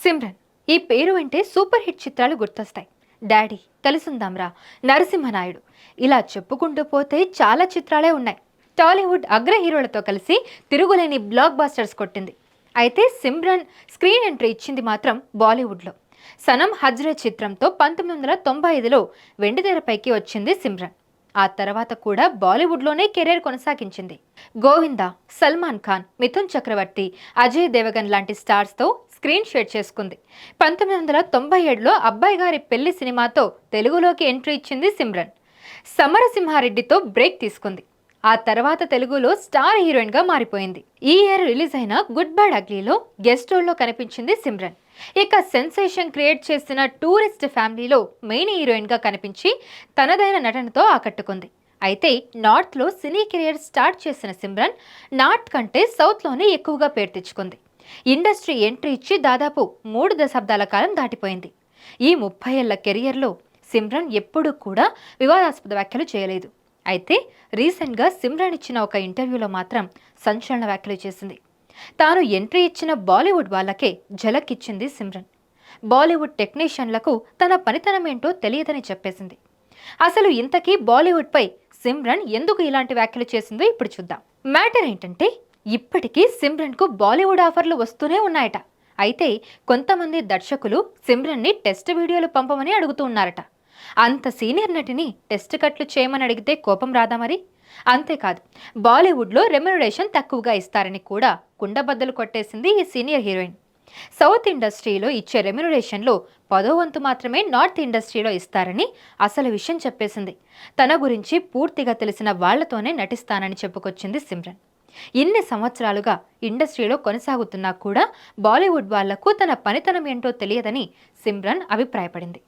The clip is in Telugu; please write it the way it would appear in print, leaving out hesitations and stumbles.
సిమ్రన్ ఈ పేరు వింటే సూపర్ హిట్ చిత్రాలు గుర్తొస్తాయి. డాడీ, కలిసుందాంరా, నరసింహనాయుడు ఇలా చెప్పుకుంటూ పోతే చాలా చిత్రాలే ఉన్నాయి. టాలీవుడ్ అగ్ర హీరోలతో కలిసి తిరుగులేని బ్లాక్ బాస్టర్స్ కొట్టింది. అయితే సిమ్రన్ స్క్రీన్ ఎంట్రీ ఇచ్చింది మాత్రం బాలీవుడ్లో. సనం హజ్రే చిత్రంతో 1995లో వెండితెరపైకి వచ్చింది సిమ్రన్. ఆ తర్వాత కూడా బాలీవుడ్లోనే కెరీర్ కొనసాగించింది. గోవిందా, సల్మాన్ ఖాన్, మిథున్ చక్రవర్తి, అజయ్ దేవగన్ లాంటి స్టార్స్తో స్క్రీన్ షేర్ చేసుకుంది. 1997లో అబ్బాయి గారి పెళ్లి సినిమాతో తెలుగులోకి ఎంట్రీ ఇచ్చింది సిమ్రన్. సమరసింహారెడ్డితో బ్రేక్ తీసుకుంది. ఆ తర్వాత తెలుగులో స్టార్ హీరోయిన్గా మారిపోయింది. ఈ ఇయర్ రిలీజ్ అయిన గుడ్ బ్యాడ్ అగ్లీలో గెస్ట్ రోల్లో కనిపించింది సిమ్రన్. ఇక సెన్సేషన్ క్రియేట్ చేసిన టూరిస్ట్ ఫ్యామిలీలో మెయిన్ హీరోయిన్గా కనిపించి తనదైన నటనతో ఆకట్టుకుంది. అయితే నార్త్లో సినీ కెరియర్ స్టార్ట్ చేసిన సిమ్రన్ నార్త్ కంటే సౌత్లోనే ఎక్కువగా పేరు తెచ్చుకుంది. ఇండస్ట్రీ ఎంట్రీ ఇచ్చి దాదాపు 3 దశాబ్దాల కాలం దాటిపోయింది. ఈ 30 ఏళ్ల కెరియర్లో సిమ్రన్ ఎప్పుడూ కూడా వివాదాస్పద వ్యాఖ్యలు చేయలేదు. అయితే రీసెంట్గా సిమ్రన్ ఇచ్చిన ఒక ఇంటర్వ్యూలో మాత్రం సంచలన వ్యాఖ్యలు చేసింది. తాను ఎంట్రీ ఇచ్చిన బాలీవుడ్ వాళ్ళకే ఝలక్ ఇచ్చింది సిమ్రన్. బాలీవుడ్ టెక్నీషియన్లకు తన పనితనం ఏంటో తెలియదని చెప్పేసింది. అసలు ఇంతకీ బాలీవుడ్పై సిమ్రన్ ఎందుకు ఇలాంటి వ్యాఖ్యలు చేసిందో ఇప్పుడు చూద్దాం. మ్యాటర్ ఏంటంటే, ఇప్పటికీ సిమ్రన్కు బాలీవుడ్ ఆఫర్లు వస్తూనే ఉన్నాయట. అయితే కొంతమంది దర్శకులు సిమ్రన్ని టెస్ట్ వీడియోలు పంపమని అడుగుతూ ఉన్నారట. అంత సీనియర్ నటిని టెస్ట్ కట్లు చేయమని అడిగితే కోపం రాదా మరి? అంతేకాదు, బాలీవుడ్లో రెమ్యునరేషన్ తక్కువగా ఇస్తారని కూడా కుండబద్దలు కొట్టేసింది ఈ సీనియర్ హీరోయిన్. సౌత్ ఇండస్ట్రీలో ఇచ్చే రెమ్యునరేషన్లో 10వ వంతు మాత్రమే నార్త్ ఇండస్ట్రీలో ఇస్తారని అసలు విషయం చెప్పేసింది. తన గురించి పూర్తిగా తెలిసిన వాళ్లతోనే నటిస్తానని చెప్పుకొచ్చింది సిమ్రన్. ఇన్ని సంవత్సరాలుగా ఇండస్ట్రీలో కొనసాగుతున్నా కూడా బాలీవుడ్ వాళ్లకు తన పనితనం ఏంటో తెలియదని సిమ్రన్ అభిప్రాయపడింది.